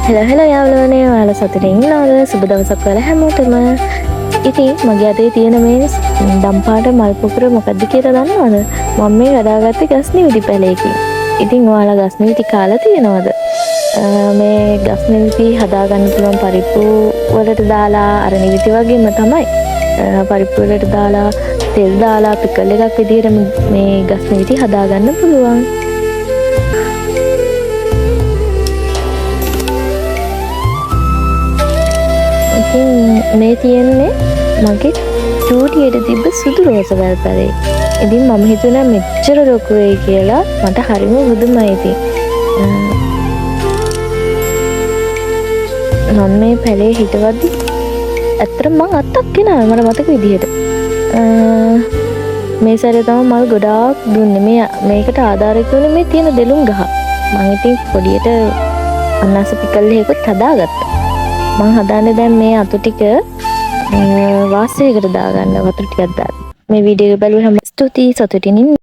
හෙල යාළුවනේ ඔයාලා සතුටින් ඉන්නවද? සුබ දවසක් ඔයාලා හැමෝටම. ඉතින් මගේ අතේ තියෙන මේ දම්පාට මල් පොකුර මොකද්ද කියලා දන්නවද? මම මේ හදාගත්තේ ගස් නිවිති පැලයකින්. ඉතින් ඔයාලා ගස් නිවිති කාලා තියෙනවද? මේ ගස් නිවිති හදාගන්න පුළුවන් පරිප්පු වලට දාලා අර නිවිති වගේම තමයි පරිප්පු වලට දාලා තෙල් දාලා පිකල් එකක් විදියට මේ ගස් නිවිති හදාගන්න පුළුවන්. මේ තියෙන්නේ මගේ චූටියට තිබ්බ සුදු රෝස වැල් පැලේ. ඉතින් මම හිතුණා මෙච්චර ලොකු වෙයි කියලා. මට හරිම පුදුමයි ඉතින්. මම මේ පැලේ හිටවද්දි ඇත්තටම මං අත්තක් ගෙනාවා මට මතක විදිහට. මේ සැරේ තමයි මල් ගොඩාක් දුන්නේ. මේකට ආධාරක වුණේ මේ තියෙන දෙලුම් ගහ. මං ඉතින් පොඩියට අනාස පිකල් එකකුත් හදාගත්තා. මං හදාන්නේ දැන් මේ අතු ටික වාසයකට දාගන්න වතුර ටිකක් දාලා. මේ වීඩියෝ එක බලුවහම ස්තුතියි සතුටින් ඉන්න.